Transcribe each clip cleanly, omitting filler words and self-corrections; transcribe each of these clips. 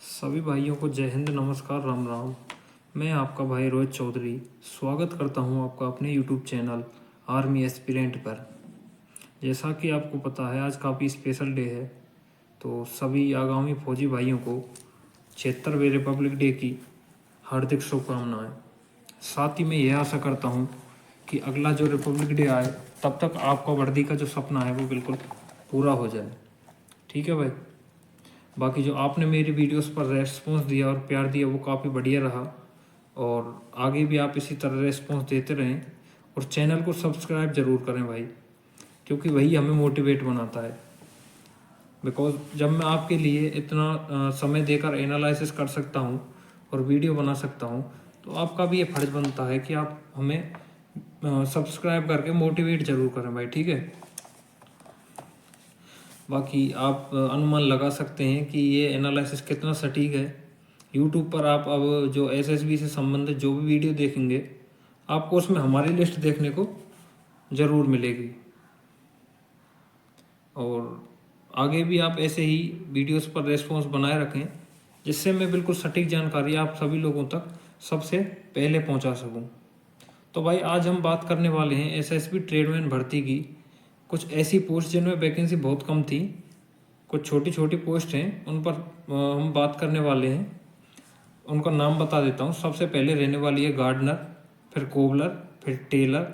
सभी भाइयों को जय हिंद, नमस्कार, राम राम। मैं आपका भाई रोहित चौधरी स्वागत करता हूं आपका अपने यूट्यूब चैनल आर्मी एस्पिरेंट पर। जैसा कि आपको पता है आज काफ़ी स्पेशल डे है, तो सभी आगामी फौजी भाइयों को 76वें रिपब्लिक डे की हार्दिक शुभकामनाएं। साथ ही मैं यह आशा करता हूं कि अगला जो रिपब्लिक डे आए तब तक आपका वर्दी का जो सपना है वो बिल्कुल पूरा हो जाए। ठीक है भाई। बाकी जो आपने मेरी वीडियोस पर रेस्पॉन्स दिया और प्यार दिया वो काफ़ी बढ़िया रहा, और आगे भी आप इसी तरह रेस्पॉन्स देते रहें और चैनल को सब्सक्राइब ज़रूर करें भाई, क्योंकि वही हमें मोटिवेट बनाता है। बिकॉज जब मैं आपके लिए इतना समय देकर एनालिसिस कर सकता हूँ और वीडियो बना सकता हूँ, तो आपका भी ये फर्ज बनता है कि आप हमें सब्सक्राइब करके मोटिवेट ज़रूर करें भाई। ठीक है। बाकी आप अनुमान लगा सकते हैं कि ये एनालिसिस कितना सटीक है। यूट्यूब पर आप अब जो एसएसबी से संबंधित जो भी वीडियो देखेंगे आपको उसमें हमारी लिस्ट देखने को ज़रूर मिलेगी, और आगे भी आप ऐसे ही वीडियोस पर रेस्पॉन्स बनाए रखें जिससे मैं बिल्कुल सटीक जानकारी आप सभी लोगों तक सबसे पहले पहुंचा सकूं। तो भाई आज हम बात करने वाले हैं एसएसबी ट्रेडमैन भर्ती की कुछ ऐसी पोस्ट जिनमें वैकेंसी बहुत कम थी। कुछ छोटी छोटी पोस्ट हैं उन पर हम बात करने वाले हैं। उनका नाम बता देता हूँ। सबसे पहले रहने वाली है गार्डनर, फिर कोबलर, फिर टेलर,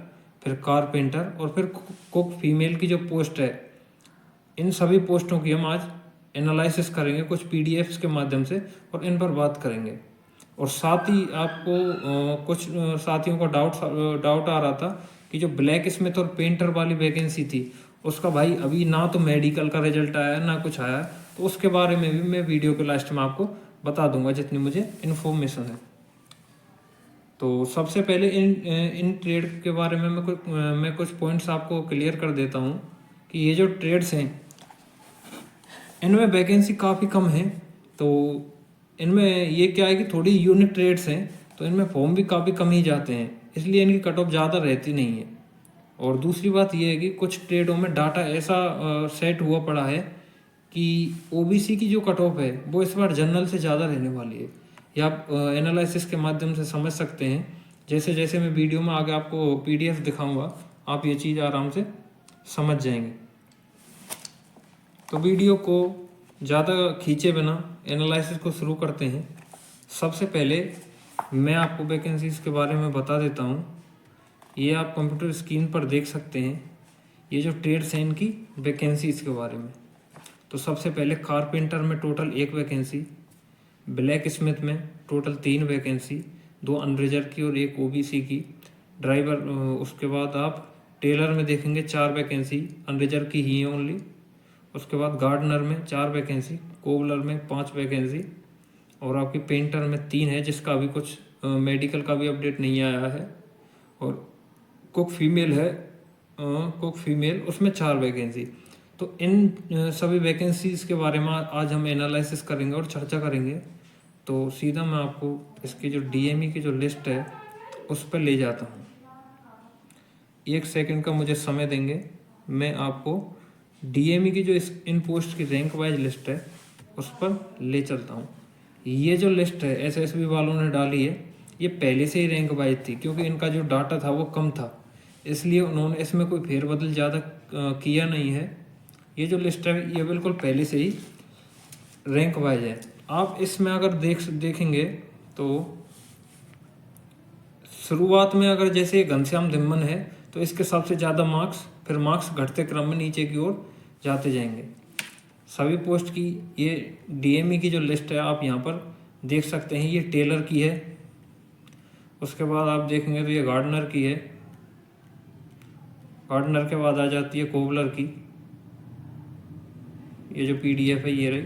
फिर कारपेंटर और फिर कुक फीमेल की जो पोस्ट है। इन सभी पोस्टों की हम आज एनालिसिस करेंगे कुछ पीडीएफ्स के माध्यम से और इन पर बात करेंगे। और साथ ही आपको कुछ साथियों का डाउट आ रहा था कि जो ब्लैक स्मिथ और पेंटर वाली वैकेंसी थी उसका भाई अभी ना तो मेडिकल का रिजल्ट आया ना कुछ आया, तो उसके बारे में भी मैं वीडियो के लास्ट में आपको बता दूंगा जितनी मुझे इन्फॉर्मेशन है। तो सबसे पहले इन ट्रेड के बारे में मैं कुछ पॉइंट्स आपको क्लियर कर देता हूँ कि ये जो ट्रेड्स हैं इनमें वैकेंसी काफ़ी कम है। तो इनमें ये क्या है कि थोड़ी यूनिक ट्रेड्स हैं, तो इनमें फॉर्म भी काफ़ी कम ही जाते हैं, इसलिए इनकी कट ऑफ ज़्यादा रहती नहीं है। और दूसरी बात यह है कि कुछ ट्रेडों में डाटा ऐसा सेट हुआ पड़ा है कि ओबीसी की जो कट ऑफ है वो इस बार जनरल से ज़्यादा रहने वाली है। ये आप एनालिसिस के माध्यम से समझ सकते हैं। जैसे जैसे मैं वीडियो में आगे आपको पीडीएफ दिखाऊंगा आप ये चीज़ आराम से समझ जाएंगे। तो वीडियो को ज़्यादा खींचे बिना एनालिसिस को शुरू करते हैं। सबसे पहले मैं आपको वैकेंसीज के बारे में बता देता हूँ। ये आप कंप्यूटर स्क्रीन पर देख सकते हैं ये जो ट्रेड्स हैं इनकी वैकेंसीज के बारे में। तो सबसे पहले कारपेंटर में टोटल 1 वैकेंसी, ब्लैक स्मिथ में टोटल 3 वैकेंसी, 2 अनरिजर्व की और 1 ओबीसी की। ड्राइवर उसके बाद आप टेलर में देखेंगे 4 वैकेंसी, अनरिजर्व की ही है ओनली। उसके बाद गार्डनर में 4 वैकेंसी, कोबलर में 5 वैकेंसी और आपकी पेंटर में 3 है जिसका अभी कुछ मेडिकल का भी अपडेट नहीं आया है। और कुक फीमेल है, कुक फीमेल उसमें 4 वैकेंसी। तो इन सभी वैकेंसीज के बारे में आज हम एनालिसिस करेंगे और चर्चा करेंगे। तो सीधा मैं आपको इसकी जो डीएमई की जो लिस्ट है उस पर ले जाता हूँ। 1 सेकंड का मुझे समय देंगे, मैं आपको डीएमई की जो इन पोस्ट की रैंक वाइज लिस्ट है उस पर ले चलता हूँ। ये जो लिस्ट है एसएसबी वालों ने डाली है, ये पहले से ही रैंक वाइज थी क्योंकि इनका जो डाटा था वो कम था, इसलिए उन्होंने इसमें कोई फेरबदल ज़्यादा किया नहीं है। ये जो लिस्ट है ये बिल्कुल पहले से ही रैंक वाइज है। आप इसमें अगर देखेंगे तो शुरुआत में अगर जैसे घनश्याम धिम्मन है तो इसके सबसे ज़्यादा मार्क्स, फिर मार्क्स घटते क्रम में नीचे की ओर जाते जाएंगे। सभी पोस्ट की ये डीएमई की जो लिस्ट है आप यहाँ पर देख सकते हैं। ये टेलर की है, उसके बाद आप देखेंगे तो ये गार्डनर की है, गार्डनर के बाद आ जाती है कोबलर की। ये जो पीडीएफ है ये रही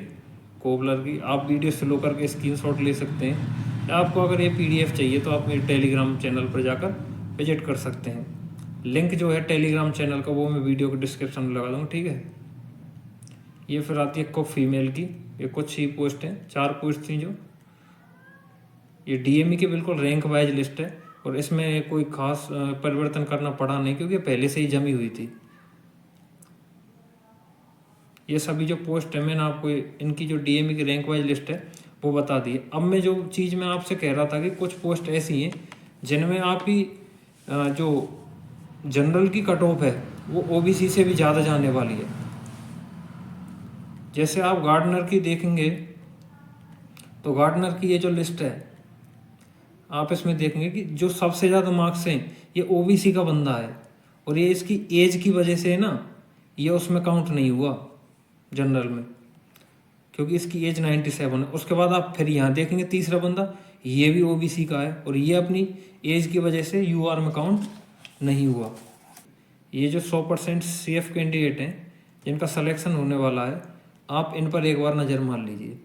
कोबलर की। आप वीडियो स्लो करके स्क्रीनशॉट ले सकते हैं, या आपको अगर ये पीडीएफ चाहिए तो आप मेरे टेलीग्राम चैनल पर जाकर विजिट कर सकते हैं। लिंक जो है टेलीग्राम चैनल का वो मैं वीडियो के डिस्क्रिप्शन में लगा दूँगा। ठीक है। ये फिर आती है कुक फीमेल की। ये कुछ ही पोस्ट हैं, 4 पोस्ट थी जो। ये डीएमई की बिल्कुल रैंक वाइज लिस्ट है और इसमें कोई खास परिवर्तन करना पड़ा नहीं क्योंकि पहले से ही जमी हुई थी। ये सभी जो पोस्ट है मैंने आपको इनकी जो डीएमई की रैंक वाइज लिस्ट है वो बता दिए। अब मैं जो चीज़ मैं आपसे कह रहा था कि कुछ पोस्ट ऐसी हैं जिनमें आपकी जो जनरल की कट ऑफ है वो ओबीसी से भी ज़्यादा जाने वाली है। जैसे आप गार्डनर की देखेंगे तो गार्डनर की ये जो लिस्ट है आप इसमें देखेंगे कि जो सबसे ज़्यादा मार्क्स हैं ये ओबीसी का बंदा है, और ये इसकी एज की वजह से ना ये उसमें काउंट नहीं हुआ जनरल में, क्योंकि इसकी एज 97 है। उसके बाद आप फिर यहाँ देखेंगे तीसरा बंदा, ये भी ओबीसी का है और ये अपनी एज की वजह से यूआर में काउंट नहीं हुआ। ये जो 100% सेफ कैंडिडेट हैं जिनका सिलेक्शन होने वाला है, आप इन पर एक बार नज़र मार लीजिए।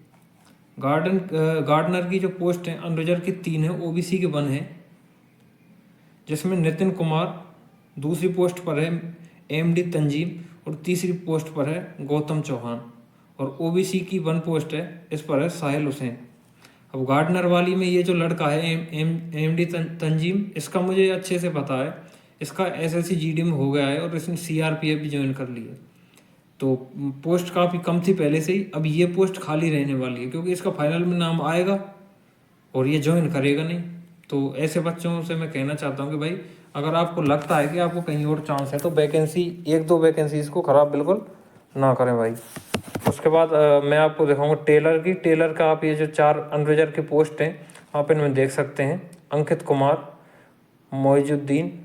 गार्डनर की जो पोस्ट है अनरिजर्व की 3 है, ओबीसी के 1 है, जिसमें नितिन कुमार दूसरी पोस्ट पर है, एमडी तंजीम, और तीसरी पोस्ट पर है गौतम चौहान, और ओबीसी की 1 पोस्ट है, इस पर है साहिल हुसैन। अब गार्डनर वाली में ये जो लड़का है एमडी तंजीम, इसका मुझे अच्छे से पता है, इसका एसएससी जीडी में हो गया है और इसने सीआरपीएफ भी ज्वाइन कर ली है, तो पोस्ट काफ़ी कम थी पहले से ही। अब ये पोस्ट खाली रहने वाली है क्योंकि इसका फाइनल में नाम आएगा और ये ज्वाइन करेगा नहीं। तो ऐसे बच्चों से मैं कहना चाहता हूँ कि भाई अगर आपको लगता है कि आपको कहीं और चांस है तो वैकेंसी 1-2 वैकेंसीज को ख़राब बिल्कुल ना करें भाई। उसके बाद मैं आपको दिखाऊंगा टेलर का आप ये जो 4 अनरिजर्व की पोस्ट हैं आप इनमें देख सकते हैं, अंकित कुमार, मोइजुद्दीन,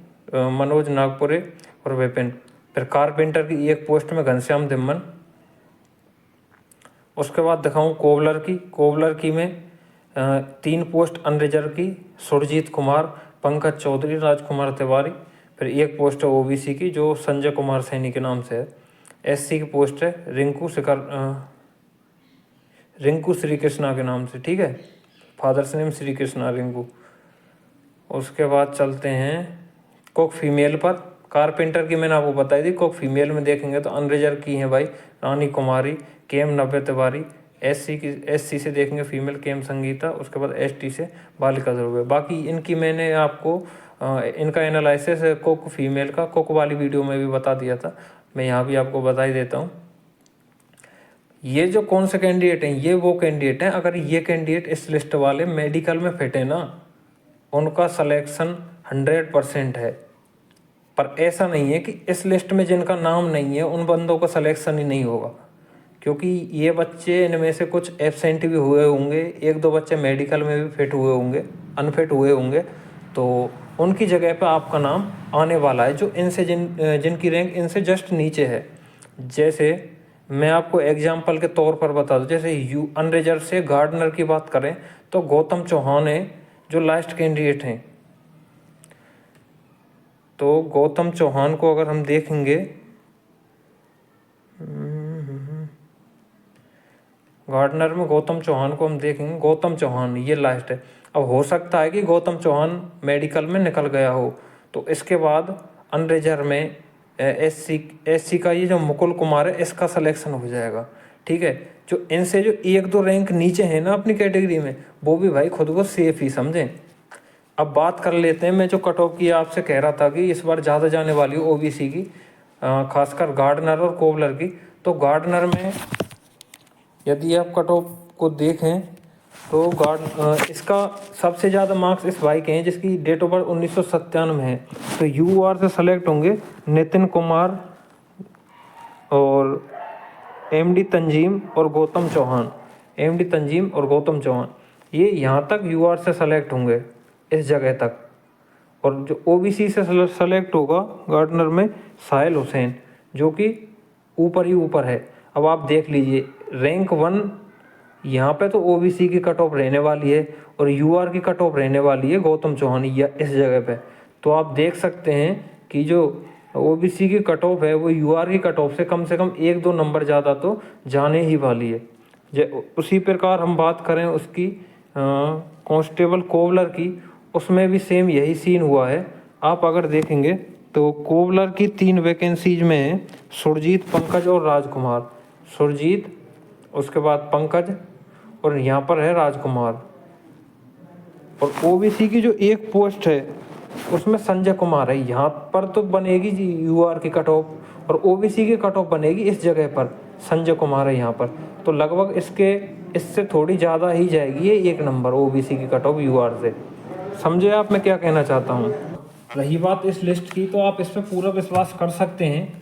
मनोज नागपुरे और विपिन। फिर कारपेंटर की 1 पोस्ट में घनश्याम दिम्मन। उसके बाद दिखाऊँ कोबलर की में 3 पोस्ट अनरिजर्व की, सुरजीत कुमार, पंकज चौधरी, राजकुमार तिवारी। फिर 1 पोस्ट है ओबीसी की जो संजय कुमार सैनी के नाम से है। एससी की पोस्ट है रिंकू श्री कृष्णा के नाम से, ठीक है, फादर्स नेम श्री कृष्णा रिंकू। उसके बाद चलते हैं कुक फीमेल पर। कारपेंटर की मैंने आपको बताई थी, कुक फीमेल में देखेंगे तो अनरिजर्व की हैं भाई रानी कुमारी, केएम नव्य तिवारी। एससी से देखेंगे फीमेल केएम संगीता, उसके बाद एसटी से बालिका ध्रुव। बाकी इनकी मैंने आपको इनका एनालिसिस कुक फीमेल का कुक वाली वीडियो में भी बता दिया था, मैं यहाँ भी आपको बता ही देता हूँ। ये जो कौन से कैंडिडेट हैं, ये वो कैंडिडेट हैं, अगर ये कैंडिडेट इस लिस्ट वाले मेडिकल में फिट है ना, उनका सिलेक्शन 100% है। पर ऐसा नहीं है कि इस लिस्ट में जिनका नाम नहीं है उन बंदों का सिलेक्शन ही नहीं होगा, क्योंकि ये बच्चे इनमें से कुछ एब्सेंट भी हुए होंगे, 1-2 बच्चे मेडिकल में भी फिट हुए होंगे, अनफिट हुए होंगे, तो उनकी जगह पर आपका नाम आने वाला है जो इनसे जिनकी रैंक इनसे जस्ट नीचे है। जैसे मैं आपको एग्जाम्पल के तौर पर बता दूं, जैसे अनरिजर्व से गार्डनर की बात करें तो गौतम चौहान है जो लास्ट कैंडिडेट हैं। तो गौतम चौहान को अगर हम देखेंगे, गार्डनर में गौतम चौहान को हम देखेंगे, गौतम चौहान ये लास्ट है। अब हो सकता है कि गौतम चौहान मेडिकल में निकल गया हो, तो इसके बाद अनरिजर्व में एससी का ये जो मुकुल कुमार है इसका सिलेक्शन हो जाएगा, ठीक है। जो इनसे जो 1-2 रैंक नीचे हैं ना अपनी कैटेगरी में, वो भी भाई खुद को सेफ ही समझें। अब बात कर लेते हैं, मैं जो कट ऑफ की आपसे कह रहा था कि इस बार ज़्यादा जाने वाली है ओबीसी की, खासकर गार्डनर और कोबलर की। तो गार्डनर में यदि आप कट ऑफ को देखें तो इसका सबसे ज़्यादा मार्क्स इस भाई के हैं जिसकी डेट ऑफ बर्थ 1997 है। तो यूआर से सेलेक्ट होंगे नितिन कुमार और एमडी तंजीम और गौतम चौहान, ये यहाँ तक यूआर से सेलेक्ट होंगे इस जगह तक। और जो ओबीसी से सेलेक्ट होगा गार्डनर में साहिल हुसैन, जो कि ऊपर ही ऊपर है। अब आप देख लीजिए रैंक 1 यहाँ पे तो ओबीसी की कट ऑफ रहने वाली है और यूआर की कट ऑफ रहने वाली है गौतम चौहान या इस जगह पे। तो आप देख सकते हैं कि जो ओबीसी की कट ऑफ है वो यूआर की कट ऑफ से कम 1-2 नंबर ज़्यादा तो जाने ही वाली है। उसी प्रकार हम बात करें उसकी कांस्टेबल कोबलर की, उसमें भी सेम यही सीन हुआ है। आप अगर देखेंगे तो कोबलर की 3 वैकेंसीज में है सुरजीत, पंकज और राजकुमार। सुरजीत, उसके बाद पंकज और यहाँ पर है राजकुमार। और ओबीसी की जो 1 पोस्ट है उसमें संजय कुमार है। यहाँ पर तो बनेगी जी यूआर की कट ऑफ और ओबीसी की कट ऑफ बनेगी इस जगह पर, संजय कुमार है यहाँ पर। तो लगभग इससे थोड़ी ज़्यादा ही जाएगी ये 1 नंबर ओबीसी की कट ऑफ यूआर से। समझे आप मैं क्या कहना चाहता हूँ। रही बात इस लिस्ट की, तो आप इस पर पूरा विश्वास कर सकते हैं।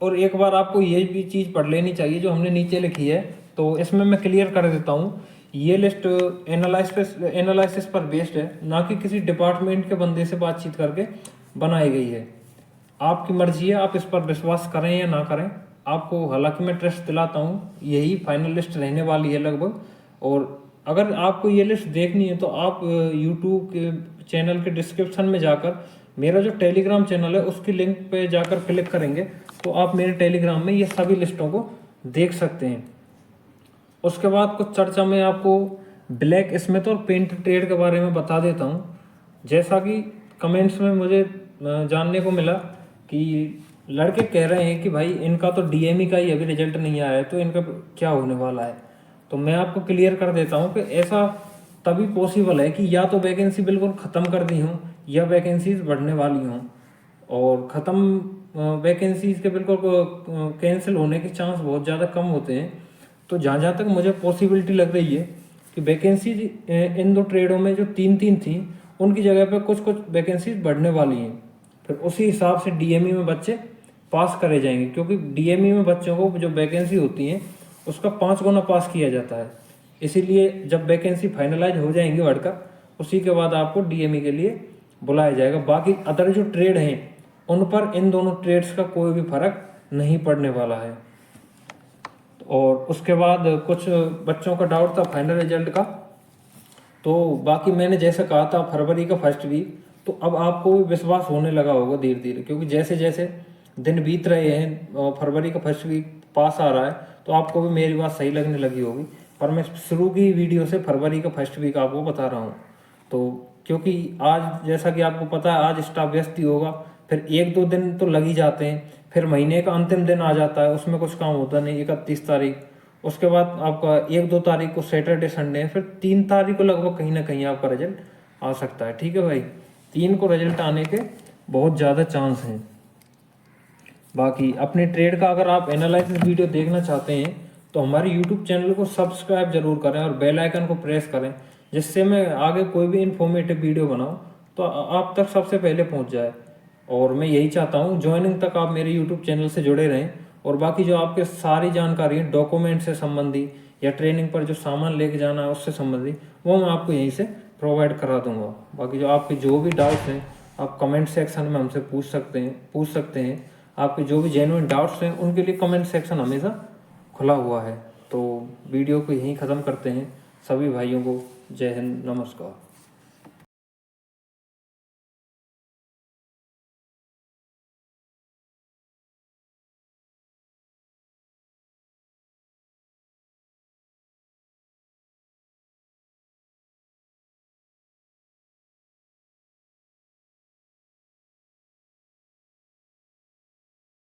और एक बार आपको ये भी चीज़ पढ़ लेनी चाहिए जो हमने नीचे लिखी है, तो इसमें मैं क्लियर कर देता हूँ। ये लिस्ट एनालिसिस पर बेस्ड है, ना कि किसी डिपार्टमेंट के बंदे से बातचीत करके बनाई गई है। आपकी मर्जी है, आप इस पर विश्वास करें या ना करें। आपको हालांकि मैं ट्रस्ट दिलाता हूँ, यही फाइनल लिस्ट रहने वाली है लगभग। और अगर आपको ये लिस्ट देखनी है तो आप यूट्यूब के चैनल के डिस्क्रिप्शन में जाकर मेरा जो टेलीग्राम चैनल है उसकी लिंक पे जाकर क्लिक करेंगे तो आप मेरे टेलीग्राम में ये सभी लिस्टों को देख सकते हैं। उसके बाद कुछ चर्चा में आपको ब्लैक स्मिथ और पेंट ट्रेड के बारे में बता देता हूँ। जैसा कि कमेंट्स में मुझे जानने को मिला कि लड़के कह रहे हैं कि भाई इनका तो डीएमई का ही अभी रिजल्ट नहीं आया है, तो इनका क्या होने वाला है। तो मैं आपको क्लियर कर देता हूँ कि ऐसा तभी पॉसिबल है कि या तो वैकेंसी बिल्कुल ख़त्म कर दी हों या वैकेंसीज बढ़ने वाली हों। और ख़त्म वैकेंसीज के बिल्कुल कैंसिल होने के चांस बहुत ज़्यादा कम होते हैं। तो जहाँ जहाँ तक मुझे पॉसिबिलिटी लग रही है कि वैकेंसीज इन 2 ट्रेडों में जो 3-3 थी उनकी जगह पर कुछ कुछ वैकेंसीज बढ़ने वाली हैं। फिर उसी हिसाब से डीएमई में बच्चे पास करे जाएंगे, क्योंकि डीएमई में बच्चों को जो वैकेंसी होती है उसका 5 गुना पास किया जाता है। इसीलिए जब वैकेंसी फाइनलाइज हो जाएंगी बढ़कर, उसी के बाद आपको डीएमई के लिए बुलाया जाएगा। बाकी अदर जो ट्रेड हैं उन पर इन दोनों ट्रेड्स का कोई भी फर्क नहीं पड़ने वाला है। और उसके बाद कुछ बच्चों का डाउट था फाइनल रिजल्ट का, तो बाकी मैंने जैसे कहा था फरवरी का फर्स्ट वीक, तो अब आपको विश्वास होने लगा होगा धीरे धीरे, क्योंकि जैसे जैसे दिन बीत रहे हैं और फरवरी का फर्स्ट वीक पास आ रहा है तो आपको भी मेरी बात सही लगने लगी होगी। पर मैं शुरू की वीडियो से फरवरी का फर्स्ट वीक आपको बता रहा हूँ। तो क्योंकि आज जैसा कि आपको पता है आज स्टाफ व्यस्त ही होगा, फिर 1-2 दिन तो लग ही जाते हैं, फिर महीने का अंतिम दिन आ जाता है, उसमें कुछ काम होता नहीं, 31 तारीख, उसके बाद आपका 1-2 तारीख को सैटरडे संडे है, फिर 3 तारीख को लगभग कहीं ना कहीं आपका रिजल्ट आ सकता है। ठीक है भाई, 3 को रिजल्ट आने के बहुत ज़्यादा चांस हैं। बाकी अपने ट्रेड का अगर आप एनालिसिस वीडियो देखना चाहते हैं तो हमारे यूट्यूब चैनल को सब्सक्राइब जरूर करें और बेल आइकन को प्रेस करें, जिससे मैं आगे कोई भी इन्फॉर्मेटिव वीडियो बनाऊं तो आप तक सबसे पहले पहुंच जाए। और मैं यही चाहता हूं ज्वाइनिंग तक आप मेरे यूट्यूब चैनल से जुड़े रहें, और बाकी जो आपके सारी जानकारी है डॉक्यूमेंट से संबंधी या ट्रेनिंग पर जो सामान लेके जाना है उससे संबंधी, वो मैं आपको यहीं से प्रोवाइड करा दूंगा। बाकी जो आपके जो भी डाउट्स हैं आप कमेंट सेक्शन में हमसे पूछ सकते हैं। आपके जो भी जेन्युइन डाउट्स हैं उनके लिए कमेंट सेक्शन हमेशा खुला हुआ है। तो वीडियो को यहीं ख़त्म करते हैं। सभी भाइयों को जय हिंद, नमस्कार।